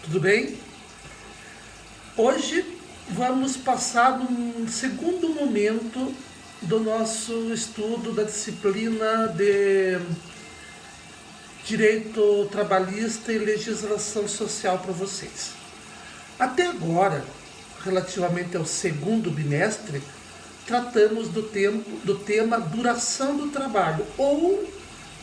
Tudo bem? Hoje vamos passar um segundo momento do nosso estudo da disciplina de Direito Trabalhista e Legislação Social para vocês. Até agora, relativamente ao segundo bimestre, tratamos do tema duração do trabalho, ou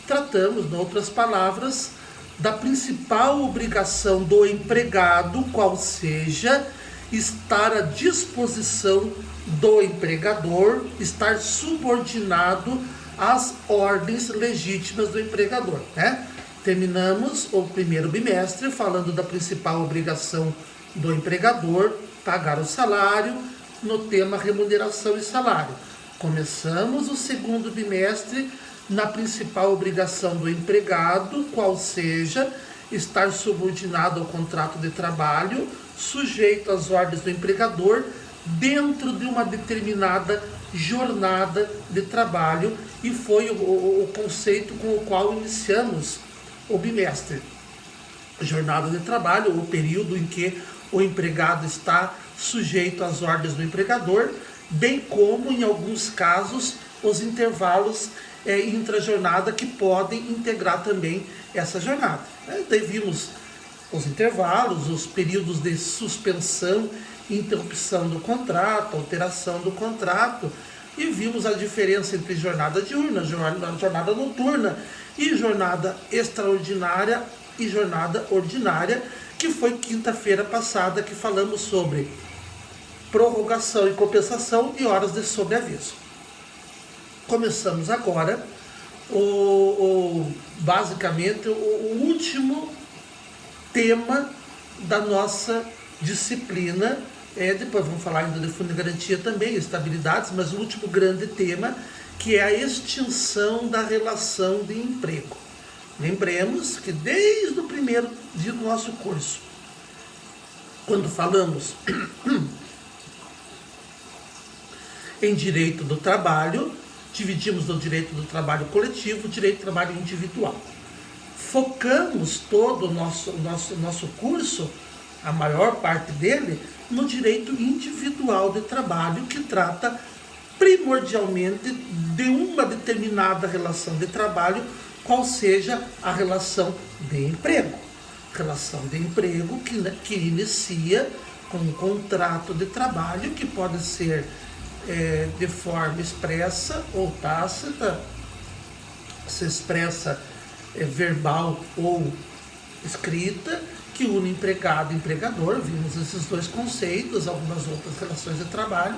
tratamos, em outras palavras, da principal obrigação do empregado, qual seja estar à disposição do empregador, estar subordinado às ordens legítimas do empregador, né? Terminamos o primeiro bimestre falando da principal obrigação do empregador, pagar o salário, no tema remuneração e salário. Começamos o segundo bimestre na principal obrigação do empregado, qual seja estar subordinado ao contrato de trabalho, sujeito às ordens do empregador, dentro de uma determinada jornada de trabalho, e foi o conceito com o qual iniciamos o bimestre. Jornada de trabalho, o período em que o empregado está sujeito às ordens do empregador, bem como, em alguns casos, os intervalos intra-jornada que podem integrar também essa jornada. Daí vimos os intervalos, os períodos de suspensão, interrupção do contrato, alteração do contrato, e vimos a diferença entre jornada diurna, jornada noturna e jornada extraordinária e jornada ordinária, que foi quinta-feira passada que falamos sobre prorrogação e compensação e horas de sobreaviso. Começamos agora basicamente o último tema da nossa disciplina. Depois vamos falar ainda de fundo de garantia também, estabilidades, mas o último grande tema, que é a extinção da relação de emprego. Lembremos que desde o primeiro dia do nosso curso, quando falamos em direito do trabalho, dividimos o direito do trabalho coletivo, o direito do trabalho individual. Focamos todo o nosso curso, a maior parte dele, no direito individual de trabalho, que trata primordialmente de uma determinada relação de trabalho, qual seja a relação de emprego. Relação de emprego que inicia com um contrato de trabalho, que pode ser de forma expressa ou tácita, se expressa verbal ou escrita, que une empregado e empregador. Vimos esses dois conceitos, algumas outras relações de trabalho,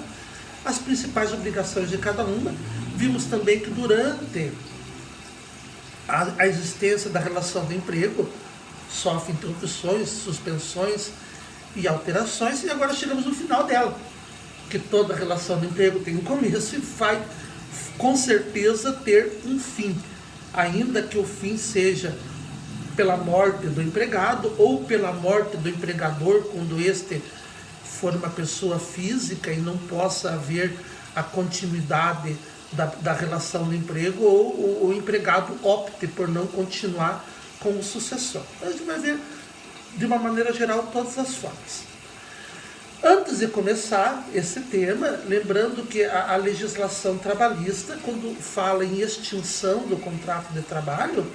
as principais obrigações de cada uma. Vimos também que durante a existência da relação de emprego sofre interrupções, suspensões e alterações, e agora chegamos no final dela, que toda relação de emprego tem um começo e vai, com certeza, ter um fim, ainda que o fim seja pela morte do empregado ou pela morte do empregador, quando este for uma pessoa física e não possa haver a continuidade da relação de emprego, ou o empregado opte por não continuar com o sucessor. A gente vai ver, de uma maneira geral, todas as formas. Antes de começar esse tema, lembrando que a legislação trabalhista, quando fala em extinção do contrato de trabalho,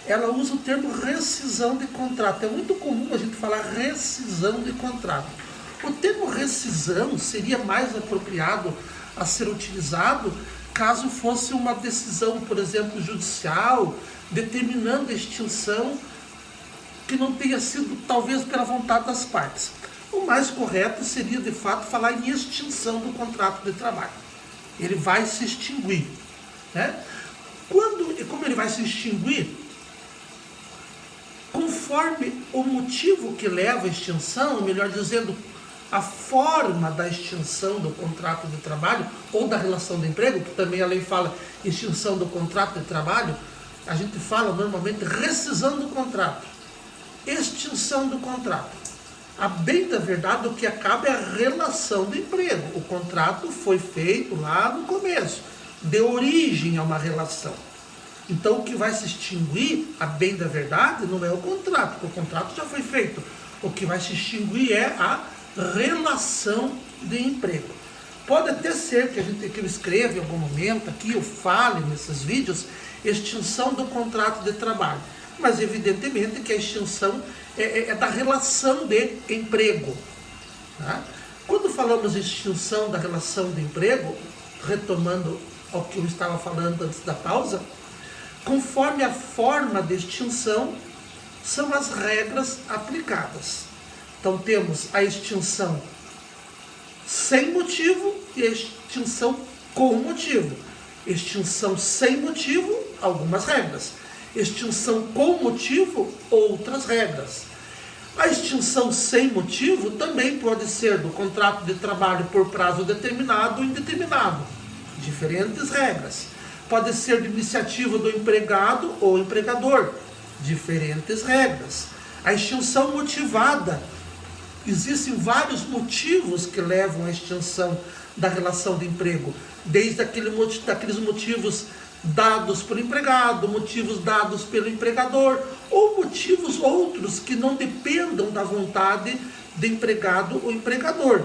ela usa o termo rescisão de contrato. É muito comum a gente falar rescisão de contrato. O termo rescisão seria mais apropriado a ser utilizado caso fosse uma decisão, por exemplo, judicial, determinando a extinção que não tenha sido, talvez, pela vontade das partes. O mais correto seria, de fato, falar em extinção do contrato de trabalho. Ele vai se extinguir, né? Como ele vai se extinguir? Conforme o motivo que leva à extinção, melhor dizendo, a forma da extinção do contrato de trabalho ou da relação de emprego, que também a lei fala extinção do contrato de trabalho, a gente fala normalmente rescisão do contrato, extinção do contrato. A bem da verdade, o que acaba é a relação de emprego. O contrato foi feito lá no começo, deu origem a uma relação. Então, o que vai se extinguir, a bem da verdade, não é o contrato, porque o contrato já foi feito. O que vai se extinguir é a relação de emprego. Pode até ser que eu escreva em algum momento aqui, eu fale nesses vídeos, extinção do contrato de trabalho. Mas evidentemente que a extinção é da relação de emprego. Tá? Quando falamos de extinção da relação de emprego, retomando ao que eu estava falando antes da pausa, conforme a forma de extinção, são as regras aplicadas. Então temos a extinção sem motivo e a extinção com motivo. Extinção sem motivo, algumas regras. Extinção com motivo, outras regras. A extinção sem motivo também pode ser do contrato de trabalho por prazo determinado ou indeterminado. Diferentes regras. Pode ser de iniciativa do empregado ou empregador. Diferentes regras. A extinção motivada. Existem vários motivos que levam à extinção da relação de emprego. Desde daqueles motivos dados pelo empregado, motivos dados pelo empregador, ou motivos outros que não dependam da vontade do empregado ou empregador.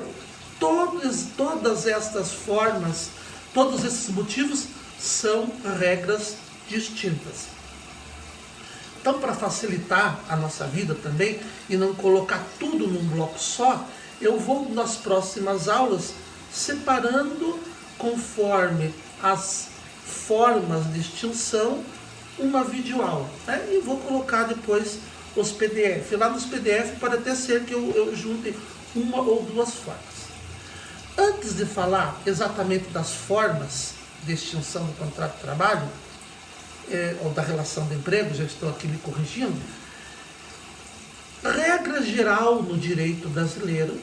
Todas estas formas, todos esses motivos são regras distintas. Então, para facilitar a nossa vida também e não colocar tudo num bloco só, eu vou nas próximas aulas separando conforme as formas de extinção uma videoaula, né? E vou colocar depois os PDF. Lá nos PDF pode até ser que eu junte uma ou duas formas. Antes de falar exatamente das formas de extinção do contrato de trabalho, ou da relação de emprego, já estou aqui me corrigindo, regra geral no direito brasileiro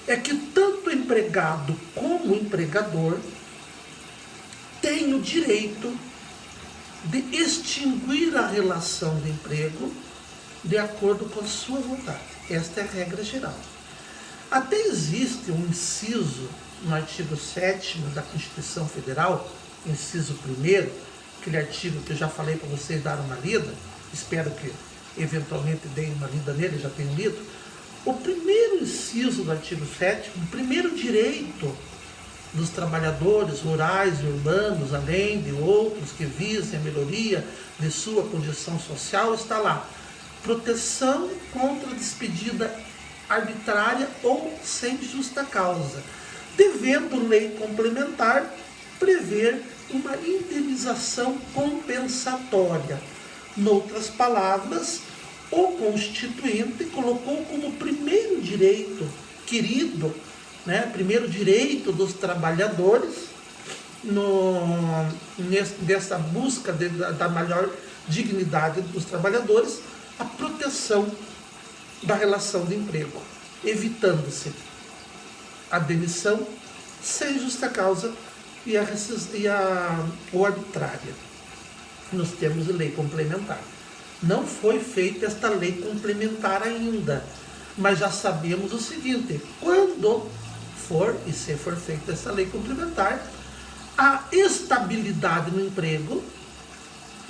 é que tanto o empregado como o empregador tem o direito de extinguir a relação de emprego de acordo com a sua vontade. Esta é a regra geral. Até existe um inciso no artigo 7º da Constituição Federal, inciso 1º, aquele artigo que eu já falei para vocês dar uma lida, espero que eventualmente deem uma lida nele, já tenham lido. O primeiro inciso do artigo 7º, o primeiro direito dos trabalhadores rurais e urbanos, além de outros que visem a melhoria de sua condição social, está lá: proteção contra despedida arbitrária ou sem justa causa, devendo lei complementar prever uma indenização compensatória. Noutras palavras, o Constituinte colocou como primeiro direito querido, né, primeiro direito dos trabalhadores, nessa busca da maior dignidade dos trabalhadores, a proteção da relação de emprego, evitando-se a demissão sem justa causa ou arbitrária, nos termos de lei complementar. Não foi feita esta lei complementar ainda, mas já sabemos o seguinte: quando for, e se for feita essa lei complementar, a estabilidade no emprego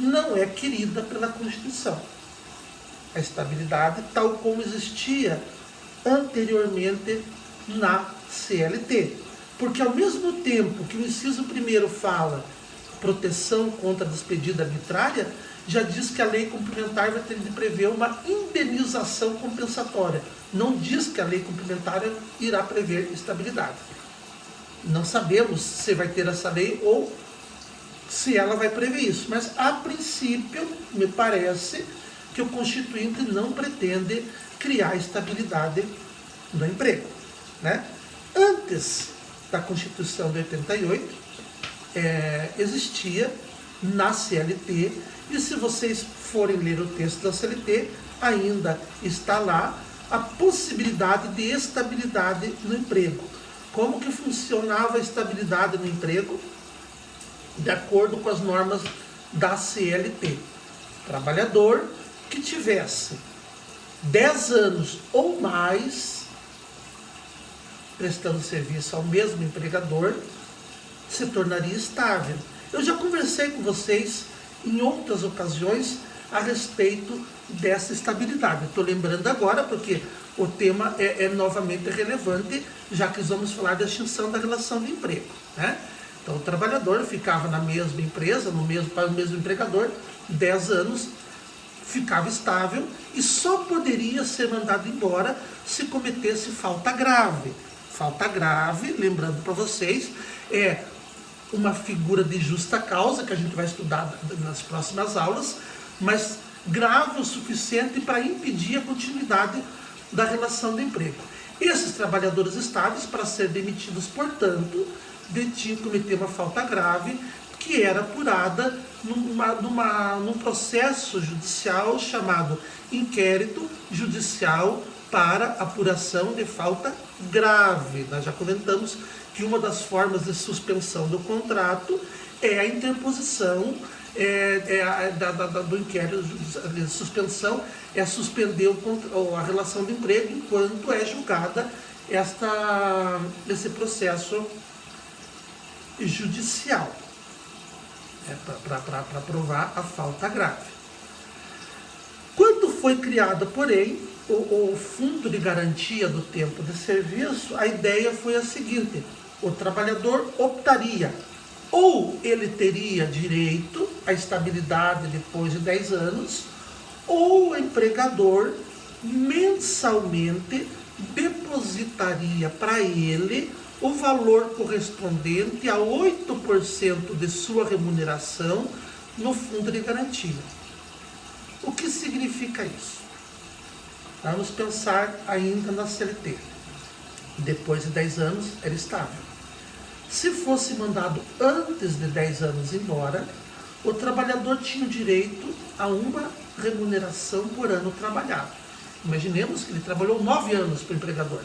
não é querida pela Constituição. A estabilidade tal como existia anteriormente na CLT. Porque ao mesmo tempo que o inciso 1º fala proteção contra a despedida arbitrária, já diz que a lei complementar vai ter de prever uma indenização compensatória. Não diz que a lei complementar irá prever estabilidade. Não sabemos se vai ter essa lei ou se ela vai prever isso. Mas, a princípio, me parece que o Constituinte não pretende criar estabilidade no emprego, né? Antes da Constituição de 88, existia na CLT, e se vocês forem ler o texto da CLT, ainda está lá a possibilidade de estabilidade no emprego. Como que funcionava a estabilidade no emprego? De acordo com as normas da CLT. Trabalhador que tivesse 10 anos ou mais prestando serviço ao mesmo empregador, se tornaria estável. Eu já conversei com vocês em outras ocasiões a respeito dessa estabilidade. Estou lembrando agora porque o tema é novamente relevante, já que vamos falar da extinção da relação de emprego, né? Então, o trabalhador ficava na mesma empresa, para o mesmo empregador, 10 anos, ficava estável e só poderia ser mandado embora se cometesse falta grave. Falta grave, lembrando para vocês, é uma figura de justa causa, que a gente vai estudar nas próximas aulas, mas grave o suficiente para impedir a continuidade da relação de emprego. Esses trabalhadores estáveis, para ser demitidos, portanto, tinham que cometer uma falta grave, que era apurada num processo judicial chamado inquérito judicial para apuração de falta grave. Nós já comentamos que uma das formas de suspensão do contrato é a interposição do inquérito de suspensão, é suspender a relação de emprego enquanto é julgada esse processo judicial, para provar a falta grave. Quando foi criado, porém, o Fundo de Garantia do Tempo de Serviço, a ideia foi a seguinte: o trabalhador optaria, ou ele teria direito à estabilidade depois de 10 anos, ou o empregador mensalmente depositaria para ele o valor correspondente a 8% de sua remuneração no fundo de garantia. O que significa isso? Vamos pensar ainda na CLT. Depois de 10 anos, era estável. Se fosse mandado antes de 10 anos embora, o trabalhador tinha direito a uma remuneração por ano trabalhado. Imaginemos que ele trabalhou 9 anos para o empregador.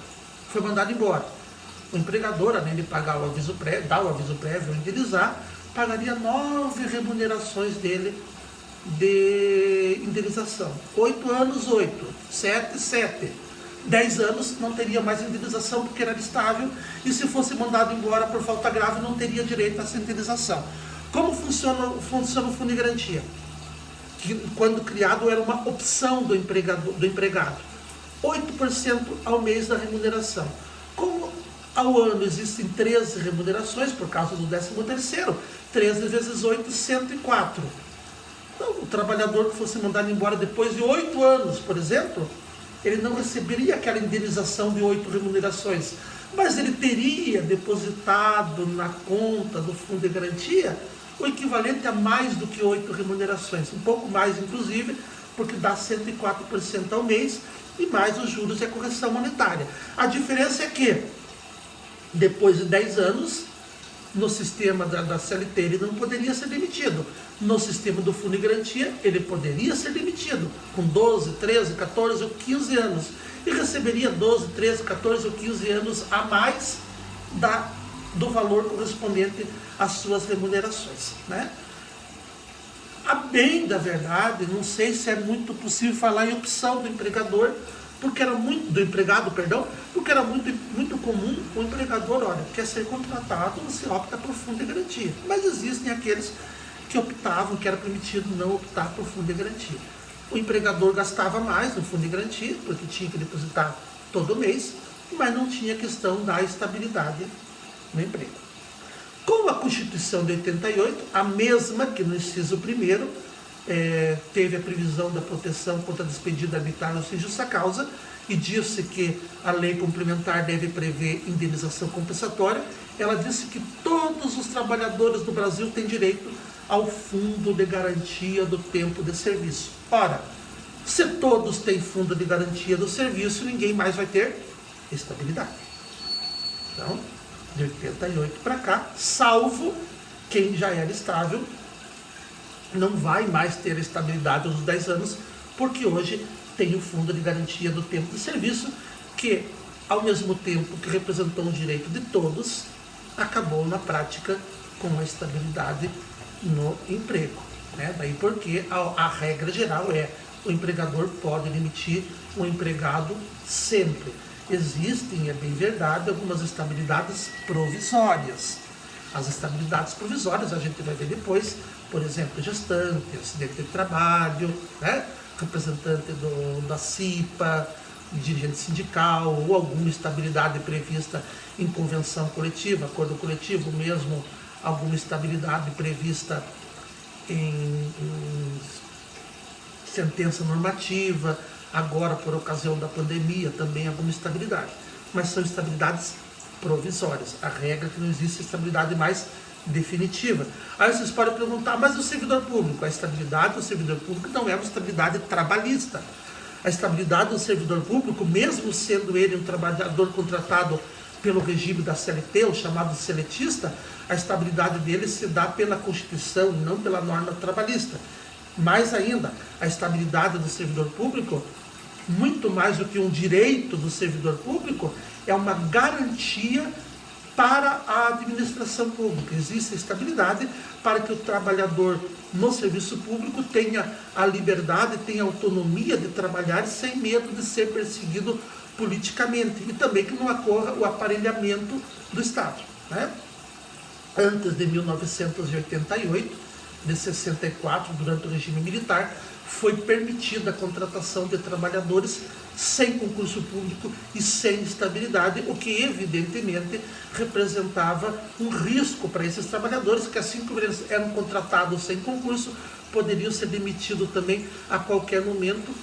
Foi mandado embora. O empregador, além de pagar o aviso prévio, dar o aviso prévio, indenizar, pagaria 9 remunerações dele de indenização. 8 anos, 8. 7, 7. 10 anos não teria mais indenização porque era estável, e se fosse mandado embora por falta grave não teria direito a essa indenização. Como funciona o Fundo de Garantia? Que, quando criado, era uma opção do empregado. 8% ao mês da remuneração. Como ao ano existem 13 remunerações, por causa do 13º, 13 vezes 8, 104. Então, o trabalhador que fosse mandado embora depois de 8 anos, por exemplo, ele não receberia aquela indenização de 8 remunerações, mas ele teria depositado na conta do Fundo de Garantia o equivalente a mais do que 8 remunerações, um pouco mais inclusive, porque dá 104% ao mês, e mais os juros e a correção monetária. A diferença é que, depois de 10 anos, no sistema da CLT ele não poderia ser demitido. No sistema do Fundo de Garantia, ele poderia ser demitido com 12, 13, 14 ou 15 anos. E receberia 12, 13, 14 ou 15 anos a mais do valor correspondente às suas remunerações, né? A bem da verdade, não sei se é muito possível falar em opção do empregador, porque era muito comum o empregador, olha, quer ser contratado, você opta por Fundo de Garantia. Mas existem aqueles que optavam, que era permitido não optar por Fundo de Garantia. O empregador gastava mais no Fundo de Garantia, porque tinha que depositar todo mês, mas não tinha questão da estabilidade no emprego. Com a Constituição de 88, a mesma que no inciso 1º, teve a previsão da proteção contra despedida arbitrária ou sem justa causa, e disse que a lei complementar deve prever indenização compensatória. Ela disse que todos os trabalhadores do Brasil têm direito ao Fundo de Garantia do Tempo de Serviço. Ora, se todos têm Fundo de Garantia do Serviço, ninguém mais vai ter estabilidade. Então, de 88 para cá, salvo quem já era estável, não vai mais ter estabilidade aos 10 anos, porque hoje tem o Fundo de Garantia do Tempo de Serviço, que, ao mesmo tempo que representou um direito de todos, acabou na prática com a estabilidade no emprego, né? Daí porque a regra geral é: o empregador pode demitir o empregado sempre. Existem, é bem verdade, algumas estabilidades provisórias. As estabilidades provisórias, a gente vai ver depois, por exemplo, gestante, acidente de trabalho, né? Representante da CIPA, dirigente sindical, ou alguma estabilidade prevista em convenção coletiva, acordo coletivo, mesmo alguma estabilidade prevista em sentença normativa, agora por ocasião da pandemia também alguma estabilidade, mas são estabilidades provisórias. A regra é que não existe estabilidade mais definitiva. Aí vocês podem perguntar, mas o servidor público? A estabilidade do servidor público não é uma estabilidade trabalhista. A estabilidade do servidor público, mesmo sendo ele um trabalhador contratado pelo regime da CLT, o chamado seletista, a estabilidade dele se dá pela Constituição, não pela norma trabalhista. Mais ainda, a estabilidade do servidor público, muito mais do que um direito do servidor público, é uma garantia para a administração pública. Existe estabilidade para que o trabalhador no serviço público tenha a liberdade, tenha a autonomia de trabalhar sem medo de ser perseguido politicamente, e também que não ocorra o aparelhamento do Estado, né? Antes de 1988, de 64, durante o regime militar, foi permitida a contratação de trabalhadores sem concurso público e sem estabilidade, o que evidentemente representava um risco para esses trabalhadores, que assim como eles eram contratados sem concurso, poderiam ser demitidos também a qualquer momento,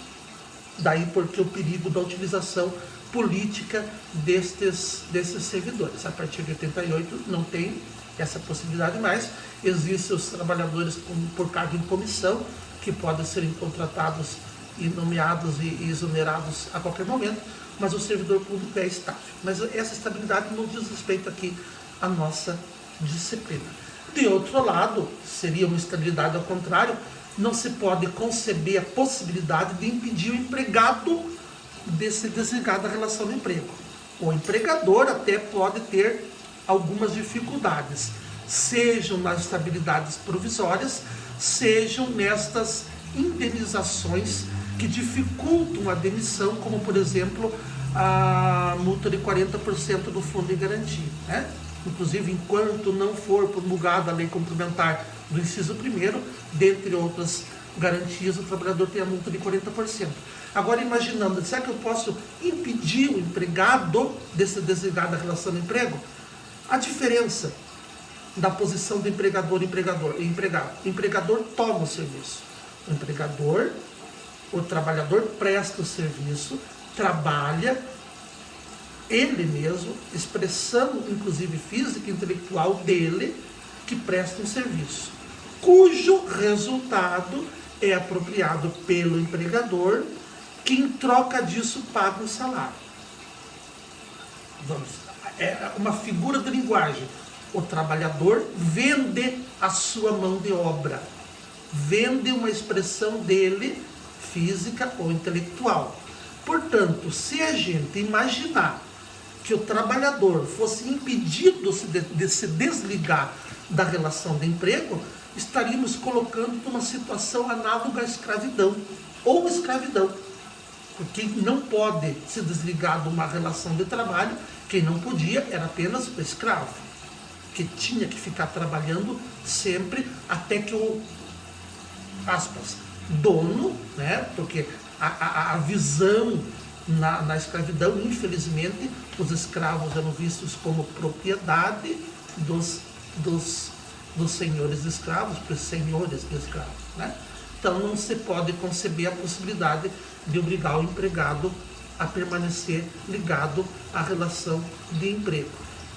daí porque o perigo da utilização política desses servidores. A partir de 88 não tem essa possibilidade mais, existem os trabalhadores por cargo em comissão, que podem ser contratados e nomeados e exonerados a qualquer momento, mas o servidor público é estável. Mas essa estabilidade não diz respeito aqui à nossa disciplina. De outro lado, seria uma estabilidade ao contrário, não se pode conceber a possibilidade de impedir o empregado de se desligar da relação de emprego. O empregador até pode ter algumas dificuldades, sejam nas estabilidades provisórias, sejam nestas indenizações que dificultam a demissão, como por exemplo a multa de 40% do fundo de garantia, né? Inclusive, enquanto não for promulgada a lei complementar do inciso 1º, dentre outras garantias, o trabalhador tem a multa de 40%. Agora, imaginando, será que eu posso impedir o empregado de se desligar da relação de emprego? A diferença da posição do empregador e empregado. O empregador toma o serviço. O trabalhador presta o serviço, trabalha ele mesmo, expressão inclusive física e intelectual dele, que presta um serviço, cujo resultado é apropriado pelo empregador, que em troca disso paga o salário. É uma figura de linguagem. O trabalhador vende a sua mão de obra, vende uma expressão dele, física ou intelectual. Portanto, se a gente imaginar que o trabalhador fosse impedido de se desligar da relação de emprego, estaríamos colocando numa situação análoga à escravidão, ou escravidão, porque não pode se desligar de uma relação de trabalho. Quem não podia era apenas o escravo, que tinha que ficar trabalhando sempre até que o, aspas, dono, né? Porque a visão na escravidão, infelizmente, os escravos eram vistos como propriedade dos senhores de escravos, dos senhores de escravos, né? Então não se pode conceber a possibilidade de obrigar o empregado a permanecer ligado à relação de emprego.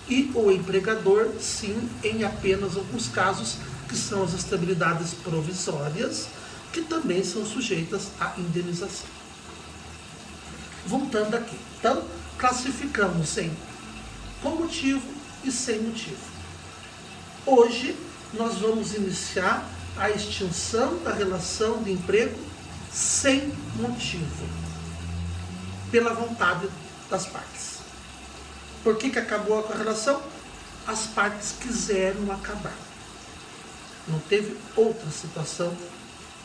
E o empregador, sim, em apenas alguns casos, que são as estabilidades provisórias, que também são sujeitas à indenização. Voltando aqui, então, classificamos em com motivo e sem motivo. Hoje, nós vamos iniciar a extinção da relação de emprego sem motivo, pela vontade das partes. Por que acabou a relação? As partes quiseram acabar. Não teve outra situação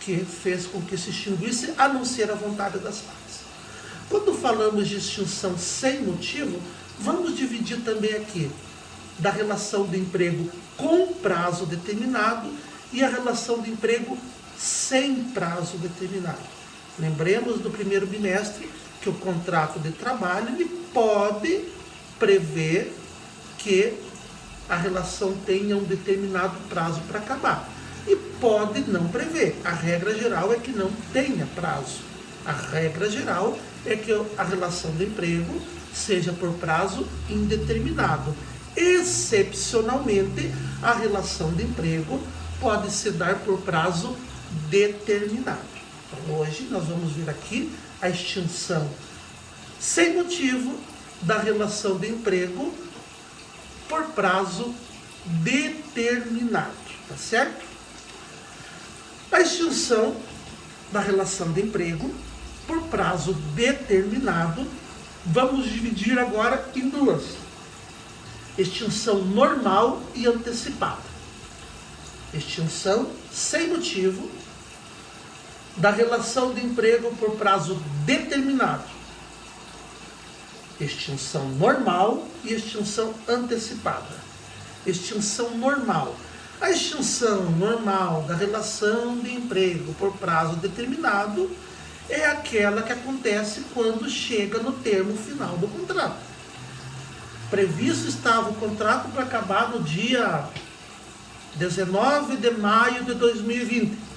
que fez com que se extinguisse, a não ser a vontade das partes. Quando falamos de extinção sem motivo, vamos dividir também aqui da relação de emprego com prazo determinado e a relação de emprego sem prazo determinado. Lembremos do primeiro bimestre que o contrato de trabalho ele pode prever que a relação tenha um determinado prazo para acabar. E pode não prever. A regra geral é que não tenha prazo. A regra geral é que a relação de emprego seja por prazo indeterminado. Excepcionalmente, a relação de emprego pode se dar por prazo determinado. Então, hoje nós vamos ver aqui a extinção sem motivo da relação de emprego por prazo determinado, tá certo? A extinção da relação de emprego por prazo determinado, vamos dividir agora em duas: extinção normal e antecipada. Extinção sem motivo da relação de emprego por prazo determinado. Extinção normal e extinção antecipada. Extinção normal. A extinção normal da relação de emprego por prazo determinado é aquela que acontece quando chega no termo final do contrato. Previsto estava o contrato para acabar no dia 19 de maio de 2020.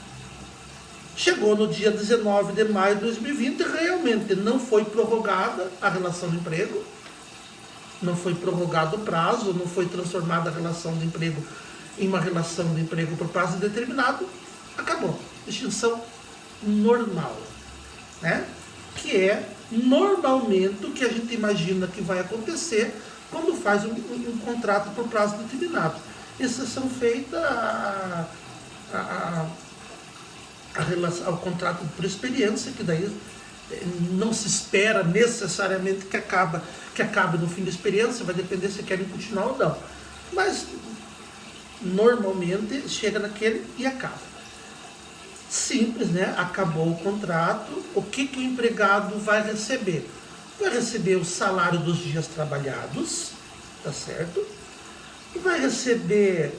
Chegou no dia 19 de maio de 2020 e realmente não foi prorrogada a relação de emprego, não foi prorrogado o prazo, não foi transformada a relação de emprego em uma relação de emprego por prazo determinado, acabou. Extinção normal, né? Que é normalmente o que a gente imagina que vai acontecer quando faz um contrato por prazo determinado. Exceção feita ao contrato por experiência, que daí não se espera necessariamente que acabe no fim da experiência, vai depender se querem continuar ou não. Mas normalmente chega naquele e acaba. Simples, né? Acabou o contrato, o que o empregado vai receber? Vai receber o salário dos dias trabalhados, tá certo? E vai receber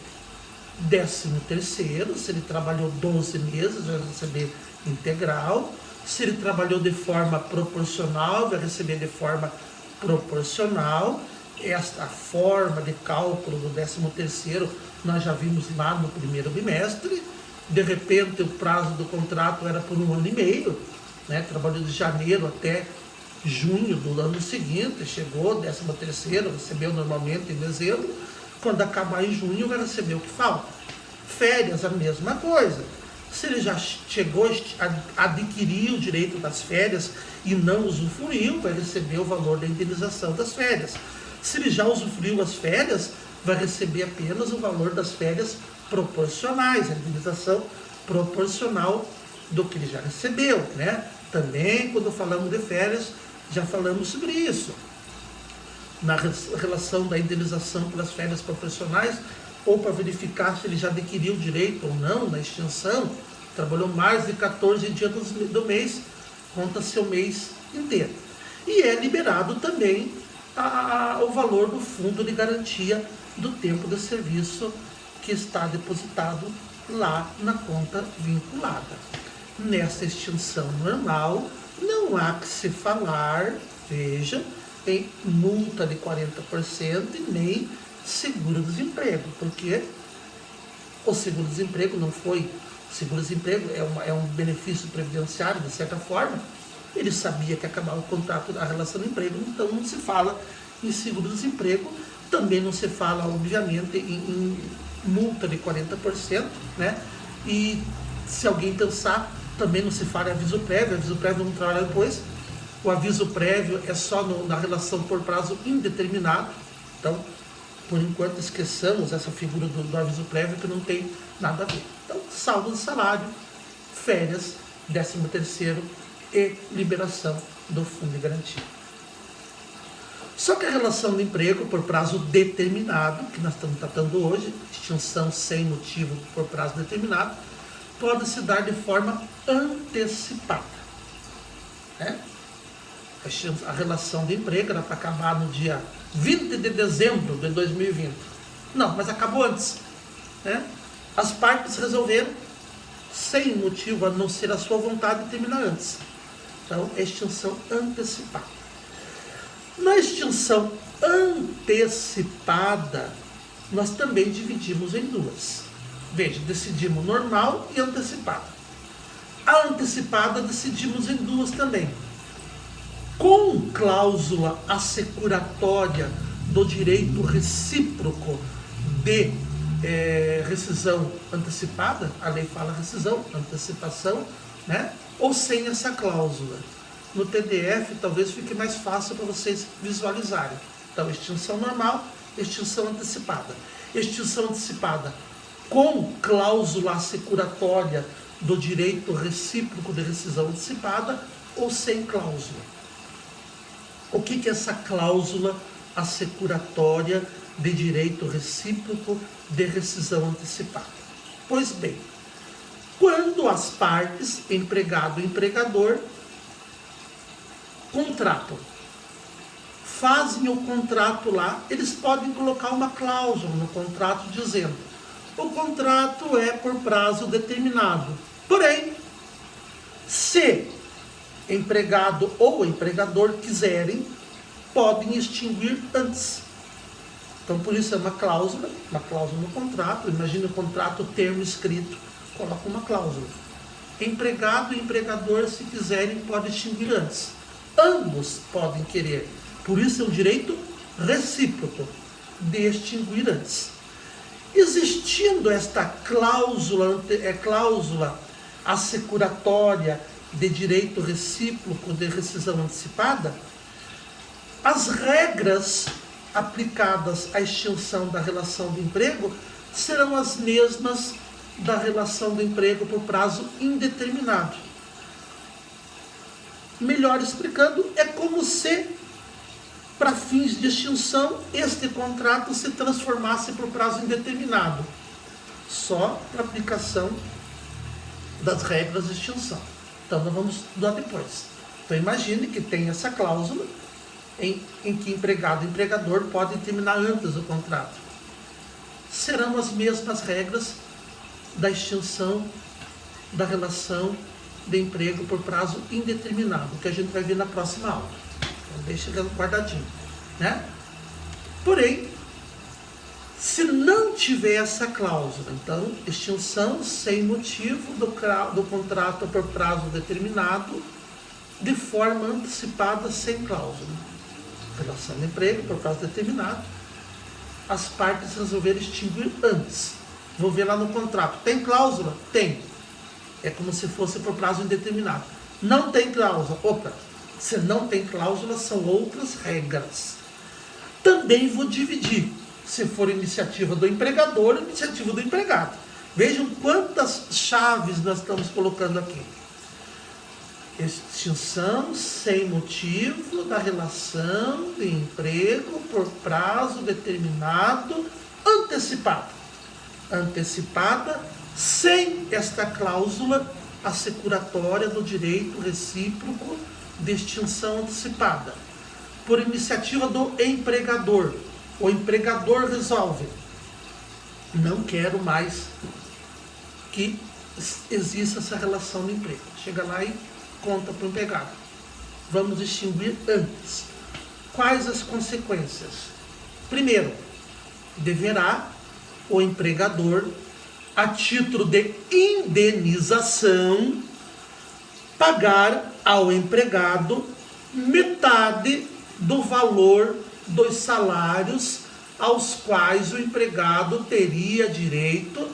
13º, se ele trabalhou 12 meses, vai receber integral. Se ele trabalhou de forma proporcional, vai receber de forma proporcional. Esta forma de cálculo do 13º nós já vimos lá no primeiro bimestre. De repente o prazo do contrato era por 1 ano e meio, né? Trabalhou de janeiro até junho do ano seguinte, chegou 13º, recebeu normalmente em dezembro. Quando acabar em junho vai receber o que falta. Férias, a mesma coisa. Se ele já chegou a adquirir o direito das férias e não usufruiu, vai receber o valor da indenização das férias. Se ele já usufruiu as férias, vai receber apenas o valor das férias proporcionais, a indenização proporcional do que ele já recebeu, né? Também, quando falamos de férias, já falamos sobre isso. Na relação da indenização pelas férias proporcionais, ou para verificar se ele já adquiriu o direito ou não na extinção, trabalhou mais de 14 dias do mês, conta-se o mês inteiro. E é liberado também o valor do fundo de garantia do tempo de serviço que está depositado lá na conta vinculada. Nessa extinção normal, não há que se falar, veja, em multa de 40% e nem seguro-desemprego, porque o seguro-desemprego não foi... Seguro-desemprego é um benefício previdenciário, de certa forma. Ele sabia que acabava o contrato da relação de emprego, então não se fala em seguro-desemprego, também não se fala, obviamente, em multa de 40%, né? E se alguém pensar, também não se fala em aviso prévio vamos trabalhar depois. O aviso prévio é só na relação por prazo indeterminado. Então, por enquanto, esqueçamos essa figura do aviso prévio, que não tem nada a ver. Então, saldo de salário, férias, 13º e liberação do fundo de garantia. Só que a relação de emprego por prazo determinado, que nós estamos tratando hoje, extinção sem motivo por prazo determinado, pode se dar de forma antecipada, né? A relação de emprego era para acabar no dia 20 de dezembro de 2020. Não, mas acabou antes, né? As partes resolveram, sem motivo a não ser a sua vontade, terminar antes. Então, é extinção antecipada. Na extinção antecipada, nós também dividimos em duas. Veja, decidimos normal e antecipada. A antecipada decidimos em duas também. Com cláusula assecuratória do direito recíproco de rescisão antecipada, a lei fala rescisão, antecipação, né? Ou sem essa cláusula. No TDF talvez fique mais fácil para vocês visualizarem. Então, extinção normal, extinção antecipada. Extinção antecipada com cláusula assecuratória do direito recíproco de rescisão antecipada ou sem cláusula. O que é essa cláusula assecuratória de direito recíproco de rescisão antecipada? Pois bem, quando as partes, empregado e empregador, contratam, fazem o contrato lá, eles podem colocar uma cláusula no contrato dizendo: o contrato é por prazo determinado. Porém, se empregado ou empregador quiserem, podem extinguir antes. Então, por isso é uma cláusula no contrato. Imagina o contrato, termo escrito, coloca uma cláusula. Empregado e empregador, se quiserem, podem extinguir antes. Ambos podem querer. Por isso é um direito recíproco de extinguir antes. Existindo esta cláusula assecuratória de direito recíproco de rescisão antecipada, as regras aplicadas à extinção da relação de emprego serão as mesmas da relação de emprego por prazo indeterminado. Melhor explicando, é como se, para fins de extinção, este contrato se transformasse por prazo indeterminado, só para aplicação das regras de extinção. Então, nós vamos estudar depois. Então, imagine que tem essa cláusula em que empregado e empregador podem terminar antes do contrato. Serão as mesmas regras da extinção da relação de emprego por prazo indeterminado, que a gente vai ver na próxima aula. Então, deixa guardadinho, né? Porém, se não tiver essa cláusula, então, extinção sem motivo do contrato por prazo determinado, de forma antecipada, sem cláusula. Relação de emprego por prazo determinado, as partes resolveram extinguir antes. Vou ver lá no contrato. Tem cláusula? Tem. É como se fosse por prazo indeterminado. Não tem cláusula. Opa, se não tem cláusula, são outras regras. Também vou dividir. Se for iniciativa do empregador, iniciativa do empregado. Vejam quantas chaves nós estamos colocando aqui. Extinção sem motivo da relação de emprego por prazo determinado antecipado. Antecipada sem esta cláusula assecuratória do direito recíproco de extinção antecipada. Por iniciativa do empregador. O empregador resolve: não quero mais que exista essa relação de emprego. Chega lá e conta para o empregado: vamos extinguir antes. Quais as consequências? Primeiro, deverá o empregador, a título de indenização, pagar ao empregado metade do valor dos salários aos quais o empregado teria direito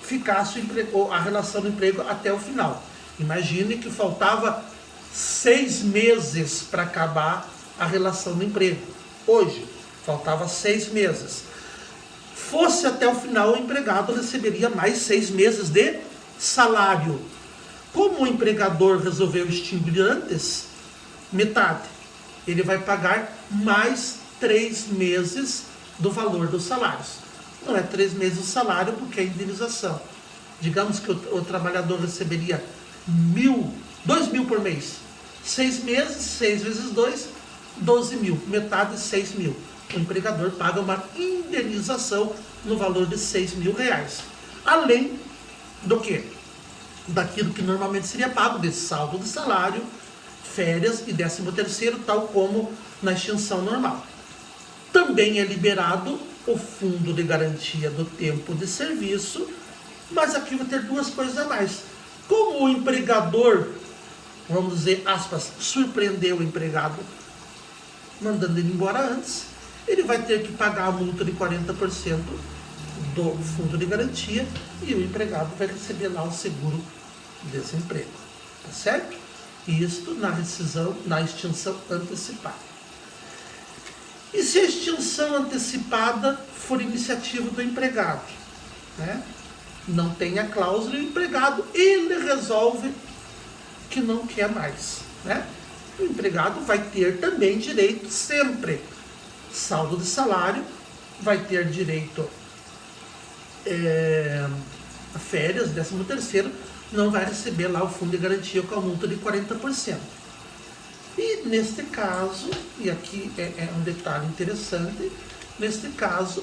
ficasse a relação do emprego até o final. Imagine que faltava 6 meses para acabar a relação do emprego. Hoje, faltava 6 meses. Fosse até o final, o empregado receberia mais 6 meses de salário. Como o empregador resolveu extinguir antes, metade, ele vai pagar mais 3 meses do valor dos salários. Não é 3 meses o salário, porque é indenização. Digamos que o trabalhador receberia 2.000 por mês. 6 meses, 6 vezes 2, 12.000. Metade, 6.000. o empregador paga uma indenização no valor de R$6.000. Além do que? Daquilo que normalmente seria pago de saldo de salário, férias e 13º, tal como na extinção normal. Também é liberado o fundo de garantia do tempo de serviço, mas aqui vai ter duas coisas a mais. Como o empregador, vamos dizer, aspas, surpreendeu o empregado mandando ele embora antes, ele vai ter que pagar a multa de 40% do fundo de garantia e o empregado vai receber lá o seguro-desemprego. Tá certo? Isto na rescisão, na extinção antecipada. E se a extinção antecipada for iniciativa do empregado, né? Não tem a cláusula, o empregado, ele resolve que não quer mais, né? O empregado vai ter também direito sempre, saldo de salário, vai ter direito a férias, 13º, não vai receber lá o fundo de garantia com a multa de 40%. E neste caso, e aqui é um detalhe interessante, neste caso,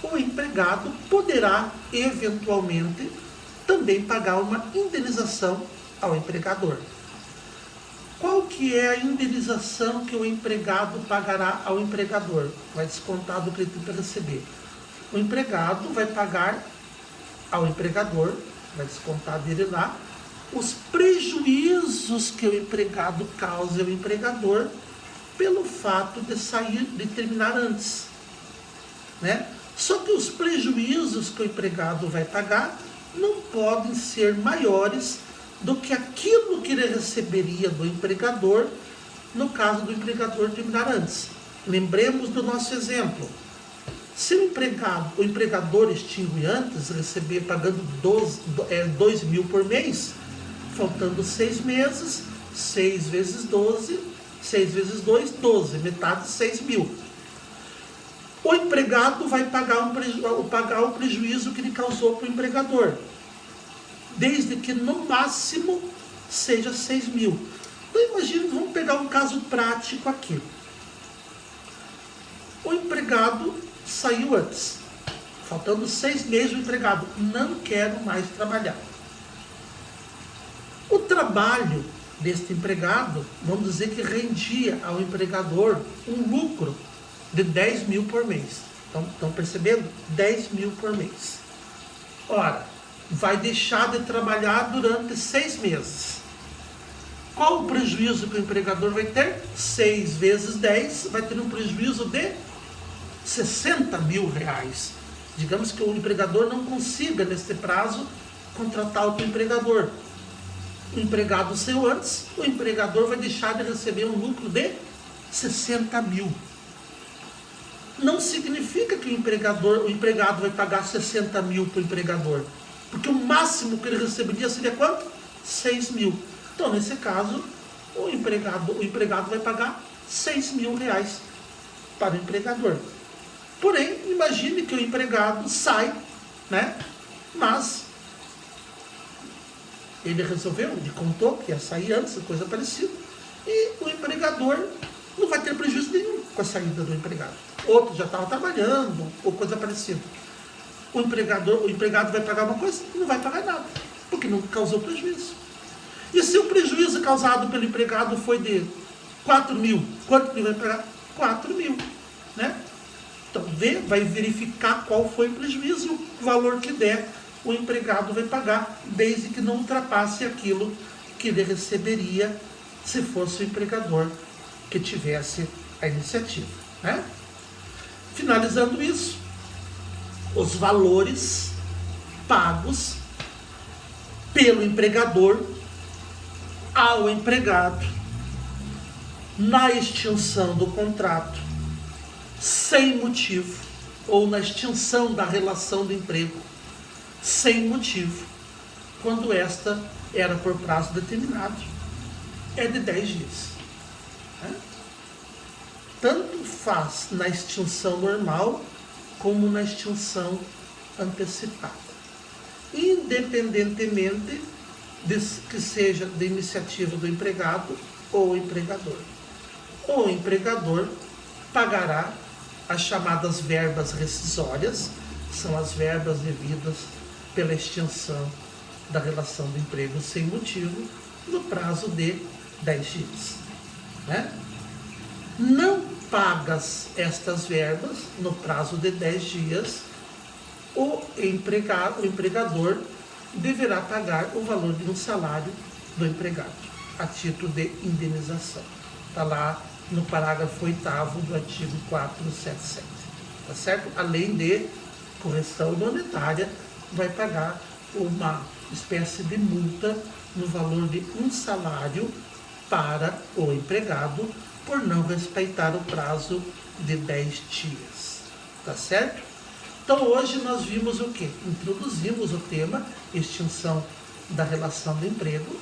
o empregado poderá, eventualmente, também pagar uma indenização ao empregador. Qual que é a indenização que o empregado pagará ao empregador? Vai descontar do que ele tem para receber. O empregado vai pagar ao empregador, vai descontar dele lá, os prejuízos que o empregado causa ao empregador pelo fato de sair, de terminar antes, né? Só que os prejuízos que o empregado vai pagar não podem ser maiores do que aquilo que ele receberia do empregador no caso do empregador terminar antes. Lembremos do nosso exemplo. Se o empregador extingue antes, receber pagando 2.000 por mês, faltando 6 meses, 6 vezes 12, 6 vezes 2, 12, metade de 6.000. O empregado vai pagar o prejuízo que ele causou para o empregador, desde que no máximo seja 6.000. Então imagine, vamos pegar um caso prático aqui. O empregado saiu antes, faltando 6 meses, o empregado não quer mais trabalhar. O trabalho deste empregado, vamos dizer que rendia ao empregador um lucro de 10.000 por mês. Estão percebendo? 10.000 por mês. Ora, vai deixar de trabalhar durante 6 meses. Qual o prejuízo que o empregador vai ter? 6 vezes 10, vai ter um prejuízo de R$60.000. Digamos que o empregador não consiga, neste prazo, contratar outro empregador. O empregado saiu antes, o empregador vai deixar de receber um lucro de 60.000. Não significa que o empregado vai pagar 60.000 para o empregador, porque o máximo que ele receberia seria quanto? 6.000. Então, nesse caso, o empregado vai pagar R$6.000 para o empregador. Porém, imagine que o empregado sai, né? Mas ele resolveu, ele contou que ia sair antes, coisa parecida, e o empregador não vai ter prejuízo nenhum com a saída do empregado. Outro já estava trabalhando, ou coisa parecida. O empregado vai pagar uma coisa e não vai pagar nada, porque não causou prejuízo. E se o prejuízo causado pelo empregado foi de 4.000, quanto ele vai pagar? 4.000, né? Então, vai verificar qual foi o prejuízo, o valor que der, o empregado vai pagar, desde que não ultrapasse aquilo que ele receberia se fosse o empregador que tivesse a iniciativa, né? Finalizando isso, os valores pagos pelo empregador ao empregado na extinção do contrato sem motivo, ou na extinção da relação de emprego sem motivo, quando esta era por prazo determinado, é de 10 dias. Né? Tanto faz na extinção normal como na extinção antecipada, independentemente de que seja de iniciativa do empregado ou empregador. O empregador pagará as chamadas verbas rescisórias, que são as verbas devidas pela extinção da relação do emprego sem motivo no prazo de 10 dias. Né? Não pagas estas verbas no prazo de 10 dias, o empregador deverá pagar o valor de um salário do empregado, a título de indenização. Está lá no parágrafo 8º do artigo 477. Tá certo? Além de correção monetária, vai pagar uma espécie de multa no valor de um salário para o empregado por não respeitar o prazo de 10 dias. Tá certo? Então hoje nós vimos o quê? Introduzimos o tema extinção da relação do emprego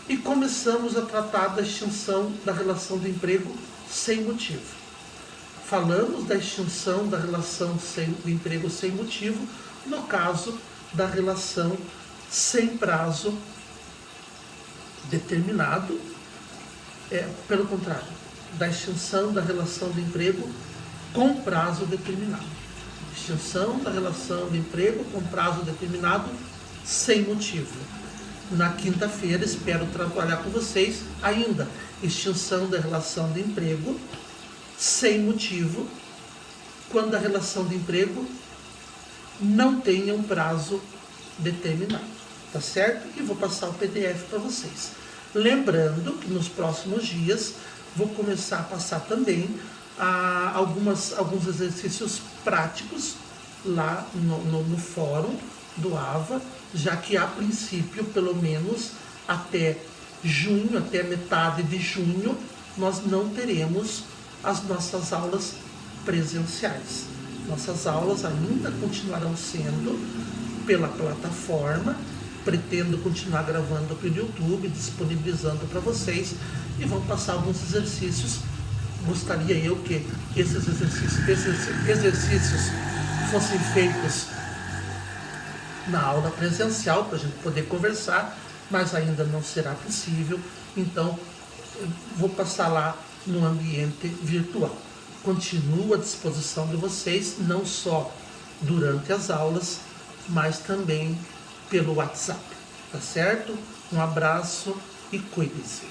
e começamos a tratar da extinção da relação do emprego sem motivo. Falamos da extinção da relação do emprego sem motivo no caso da relação sem prazo determinado, pelo contrário, da extinção da relação do emprego com prazo determinado. Extinção da relação de emprego com prazo determinado sem motivo. Na quinta-feira espero trabalhar com vocês ainda extinção da relação de emprego sem motivo, quando a relação de emprego não tenha um prazo determinado, tá certo? E vou passar o PDF para vocês. Lembrando que nos próximos dias vou começar a passar também alguns exercícios práticos lá no fórum do AVA, já que a princípio, pelo menos até junho, até metade de junho, nós não teremos as nossas aulas presenciais. Nossas aulas ainda continuarão sendo pela plataforma. Pretendo continuar gravando pelo YouTube, disponibilizando para vocês, e vão passar alguns exercícios. Gostaria eu que esses exercícios fossem feitos na aula presencial, para a gente poder conversar, mas ainda não será possível, então vou passar lá no ambiente virtual. Continuo à disposição de vocês, não só durante as aulas, mas também pelo WhatsApp, tá certo? Um abraço e cuide-se.